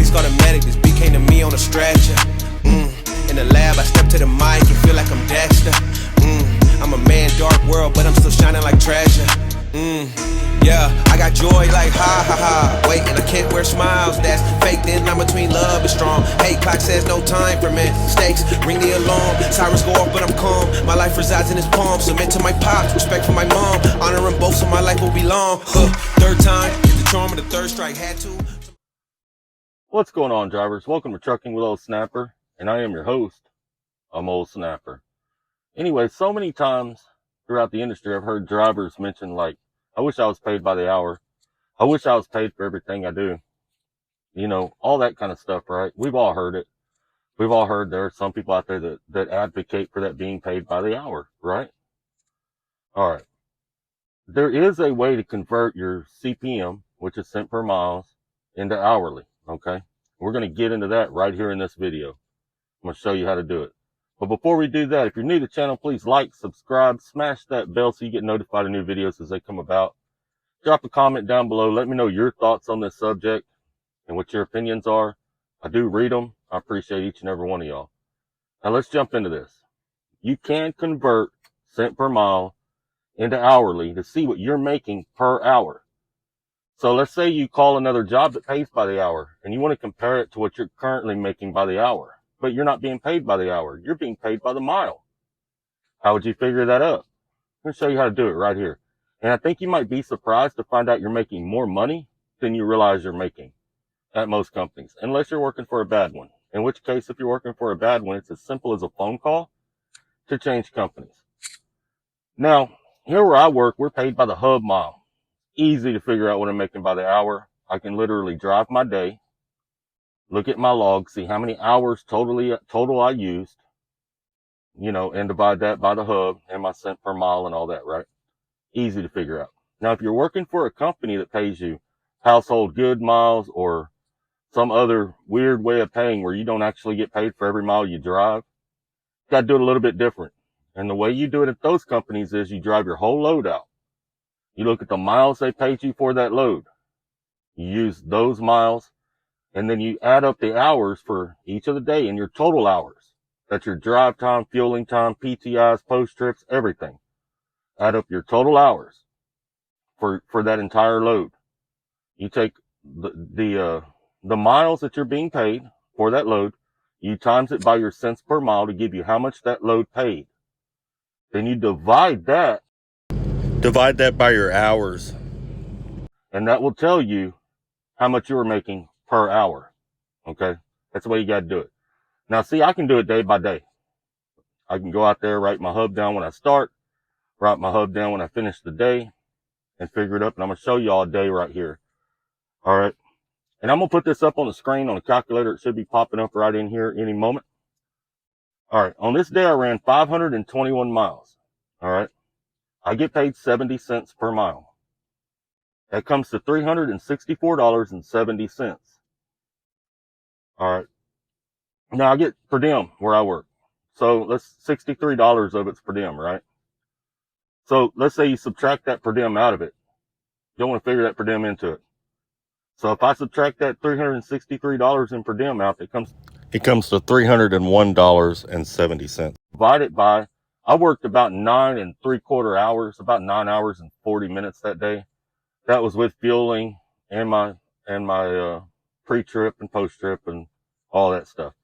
Police called a medic, this beat came to me on a stretcher. In the lab, I step to the mic and feel like I'm Dexter. I'm a man, dark world, but I'm still shining like treasure. Yeah, I got joy like ha ha ha. Wait, and I can't wear smiles, that's fake. Then I'm between love and strong. Hey, clock says no time for mistakes. Ring the alarm, sirens go off, but I'm calm. My life resides in his palm. Submit to my pops, respect for my mom. Honoring both, so my life will be long. Third time, get the charm of the third strike. Had to. What's going on, drivers? Welcome to Trucking with Old Snapper, and I am your host. I'm Old Snapper. Anyway, so many times throughout the industry, I've heard drivers mention, like, I wish I was paid by the hour. I wish I was paid for everything I do. You know, all that kind of stuff, right? We've all heard it. We've all heard there are some people out there that advocate for that being paid by the hour, right? All right. There is a way to convert your CPM, which is cent per miles, into hourly, okay? We're going to get into that right here in this video. I'm going to show you how to do it. But before we do that, if you're new to the channel, please like, subscribe, smash that bell so you get notified of new videos as they come about. Drop a comment down below. Let me know your thoughts on this subject and what your opinions are. I do read them. I appreciate each and every one of y'all. Now let's jump into this. You can convert cent per mile into hourly to see what you're making per hour. So let's say you call another job that pays by the hour and you want to compare it to what you're currently making by the hour. But you're not being paid by the hour. You're being paid by the mile. How would you figure that out? I'm going to show you how to do it right here. And I think you might be surprised to find out you're making more money than you realize you're making at most companies, unless you're working for a bad one. In which case, if you're working for a bad one, it's as simple as a phone call to change companies. Now, here where I work, we're paid by the hub mile. Easy to figure out what I'm making by the hour. I can literally drive my day, look at my log, see how many hours total I used, you know, and divide that by the hub and my cent per mile and all that, right? Easy to figure out. Now, if you're working for a company that pays you household good miles or some other weird way of paying where you don't actually get paid for every mile you drive, you got to do it a little bit different. And the way you do it at those companies is you drive your whole load out. You look at the miles they paid you for that load. You use those miles, and then you add up the hours for each of the day and your total hours. That's your drive time, fueling time, PTIs, post trips, everything. Add up your total hours for that entire load. You take the miles that you're being paid for that load, you times it by your cents per mile to give you how much that load paid. Then you divide that by your hours, and that will tell you how much you were making per hour. Okay? That's the way you got to do it. Now, see, I can do it day by day. I can go out there, write my hub down when I start, write my hub down when I finish the day, and figure it up. And I'm going to show you all day right here. All right. And I'm going to put this up on the screen on the calculator. It should be popping up right in here any moment. All right. On this day, I ran 521 miles. All right. I get paid 70 cents per mile. That comes to $364.70. All right. Now I get per diem where I work. So let's $63 of it's per diem, right? So let's say you subtract that per diem out of it. You don't want to figure that per diem into it. So if I subtract that $363 in per diem out, it comes to $301.70. Divide it by, I worked about 9 3/4 hours, about 9 hours and 40 minutes that day. That was with fueling and my pre-trip and post-trip and all that stuff.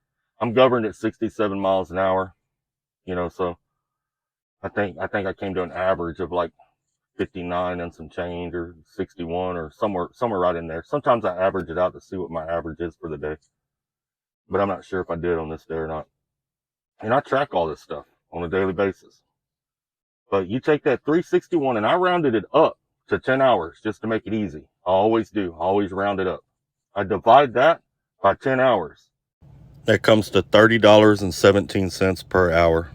I'm governed at 67 miles an hour, you know, so I think I came to an average of like 59 and some change, or 61, or somewhere right in there. Sometimes I average it out to see what my average is for the day, but I'm not sure if I did on this day or not. And I track all this stuff on a daily basis. But you take that 361, and I rounded it up to 10 hours just to make it easy. I always do. I always round it up. I divide that by 10 hours. That comes to $30.17 per hour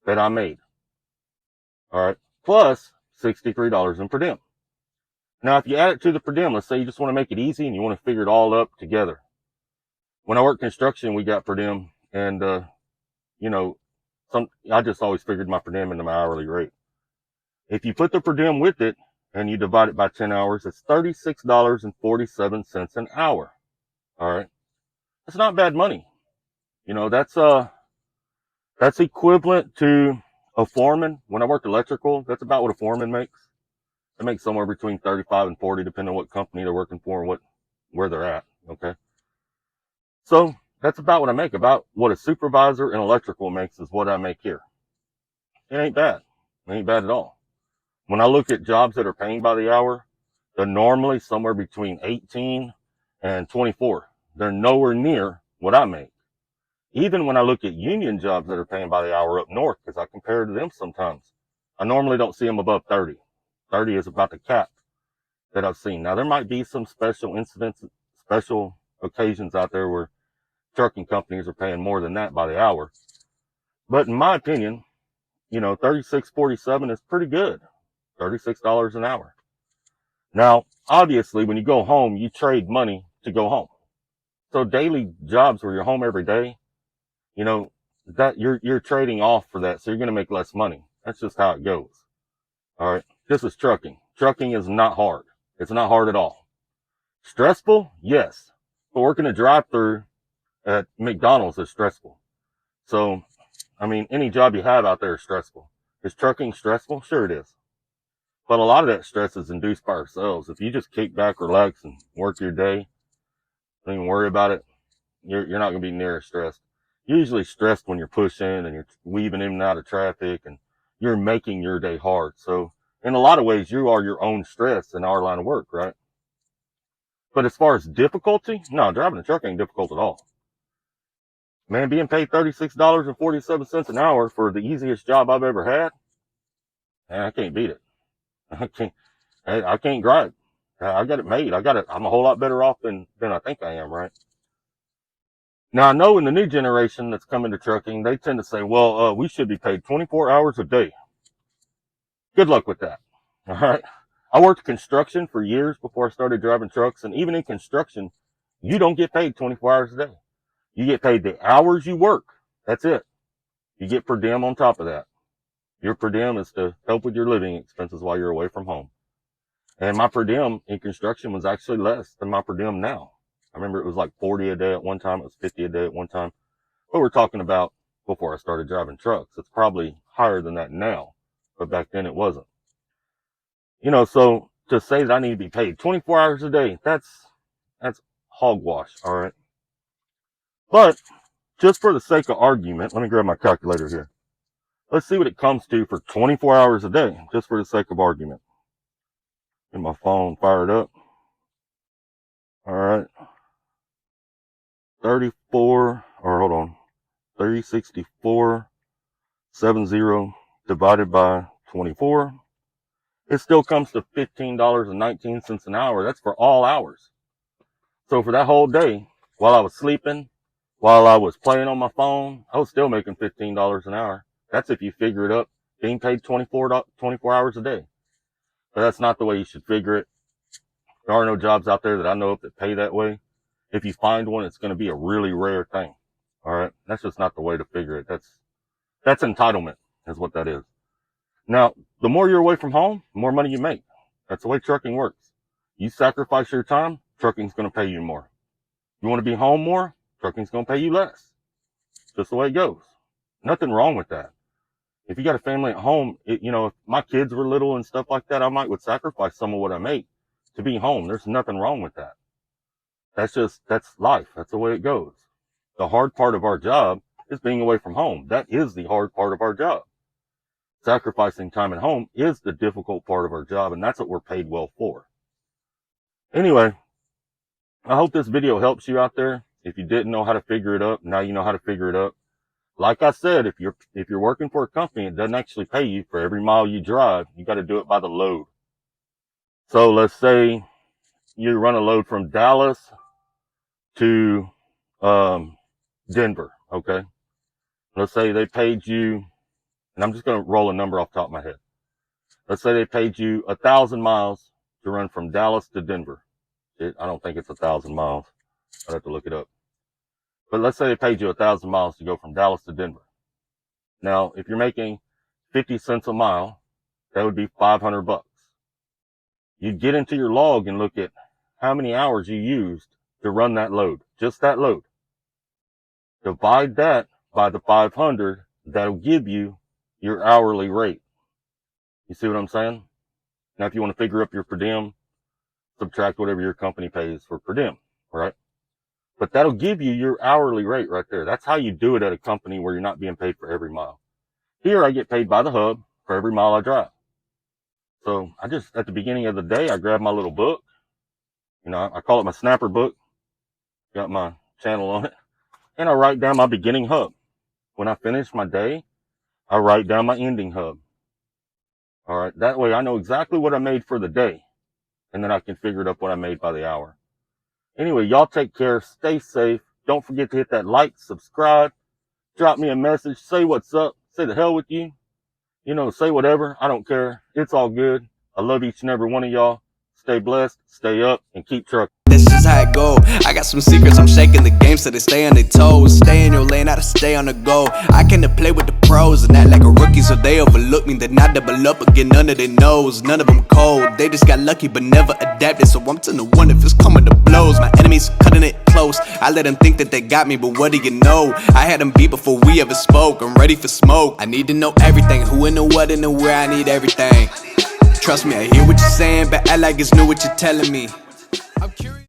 that I made. All right. Plus $63 in per diem. Now, if you add it to the per diem, let's say you just want to make it easy and you want to figure it all up together. When I worked construction, we got per diem, and, you know, I just always figured my per diem into my hourly rate. If you put the per diem with it and you divide it by 10 hours, it's $36.47 an hour. All right. That's not bad money. You know, that's equivalent to a foreman. When I worked electrical, that's about what a foreman makes. They make somewhere between 35 and 40, depending on what company they're working for and where they're at. Okay. So that's about what I make. About what a supervisor in electrical makes is what I make here. It ain't bad. It ain't bad at all. When I look at jobs that are paying by the hour, they're normally somewhere between 18 and 24. They're nowhere near what I make. Even when I look at union jobs that are paying by the hour up north, because I compare to them sometimes, I normally don't see them above 30. 30 is about the cap that I've seen. Now, there might be some special incidents, special occasions out there where trucking companies are paying more than that by the hour. But in my opinion, you know, 36.47 is pretty good. $36 an hour. Now, obviously, when you go home, you trade money to go home. So daily jobs where you're home every day, you know, that you're trading off for that. So you're going to make less money. That's just how it goes. All right. This is trucking. Trucking is not hard. It's not hard at all. Stressful? Yes. But working a drive-through at McDonald's is stressful. So, I mean, any job you have out there is stressful. Is trucking stressful? Sure it is. But a lot of that stress is induced by ourselves. If you just kick back, relax, and work your day, don't even worry about it, you're not going to be near as stressed. You're usually stressed when you're pushing and you're weaving in and out of traffic and you're making your day hard. So in a lot of ways, you are your own stress in our line of work, right? But as far as difficulty, no, driving a truck ain't difficult at all. Man, being paid $36.47 an hour for the easiest job I've ever had, man, I can't beat it. I can't gripe. I got it made. I'm a whole lot better off than I think I am, right? Now, I know in the new generation that's coming to trucking, they tend to say, well, we should be paid 24 hours a day. Good luck with that. All right. I worked construction for years before I started driving trucks. And even in construction, you don't get paid 24 hours a day. You get paid the hours you work. That's it. You get per diem on top of that. Your per diem is to help with your living expenses while you're away from home. And my per diem in construction was actually less than my per diem now. I remember it was like 40 a day at one time. It was 50 a day at one time. But we're talking about before I started driving trucks. It's probably higher than that now. But back then it wasn't. You know, so to say that I need to be paid 24 hours a day, that's hogwash, all right? But just for the sake of argument, let me grab my calculator here. Let's see what it comes to for 24 hours a day, just for the sake of argument. Get my phone fired up. All right. 364.70 divided by 24. It still comes to $15.19 an hour. That's for all hours. So for that whole day, while I was sleeping, while I was playing on my phone, I was still making $15 an hour. That's if you figure it up, being paid 24 hours a day. But that's not the way you should figure it. There are no jobs out there that I know of that pay that way. If you find one, it's going to be a really rare thing. All right. That's just not the way to figure it. That's entitlement is what that is. Now, the more you're away from home, the more money you make. That's the way trucking works. You sacrifice your time, trucking's going to pay you more. You want to be home more, trucking's going to pay you less. Just the way it goes. Nothing wrong with that. If you got a family at home, you know, if my kids were little and stuff like that, I would sacrifice some of what I make to be home. There's nothing wrong with that. That's life. That's the way it goes. The hard part of our job is being away from home. That is the hard part of our job. Sacrificing time at home is the difficult part of our job, and that's what we're paid well for. Anyway, I hope this video helps you out there. If you didn't know how to figure it up, now you know how to figure it up. Like I said, if you're working for a company, it doesn't actually pay you for every mile you drive. You got to do it by the load. So let's say you run a load from Dallas to Denver, okay? Let's say they paid you, and I'm just going to roll a number off the top of my head. Let's say they paid you 1,000 miles to run from Dallas to Denver. I don't think it's 1,000 miles. I'd have to look it up. But let's say they paid you 1,000 miles to go from Dallas to Denver. Now, if you're making 50 cents a mile, that would be $500. You'd get into your log and look at how many hours you used to run that load, just that load. Divide that by the 500, that'll give you your hourly rate. You see what I'm saying? Now, if you want to figure up your per diem, subtract whatever your company pays for per diem, right? But that'll give you your hourly rate right there. That's how you do it at a company where you're not being paid for every mile. Here, I get paid by the hub for every mile I drive. So I just, at the beginning of the day, I grab my little book. You know, I call it my snapper book. Got my channel on it. And I write down my beginning hub. When I finish my day, I write down my ending hub. All right. That way I know exactly what I made for the day. And then I can figure it up what I made by the hour. Anyway, y'all take care. Stay safe. Don't forget to hit that like, subscribe, drop me a message, say what's up, say the hell with you. You know, say whatever. I don't care. It's all good. I love each and every one of y'all. Stay blessed, stay up, and keep trucking. That's just how it go. I got some secrets, I'm shaking the game so they stay on their toes. Stay in your lane, how to stay on the go. I came to play with the pros and act like a rookie, so they overlook me. Then I double up again, none of their knows. None of them cold, they just got lucky but never adapted. So I'm to the one if it's coming to blows. My enemies cutting it close. I let them think that they got me, but what do you know? I had them beat before we ever spoke. I'm ready for smoke. I need to know everything, who and the what and the where. I need everything. Trust me, I hear what you're saying, but act like it's new what you're telling me.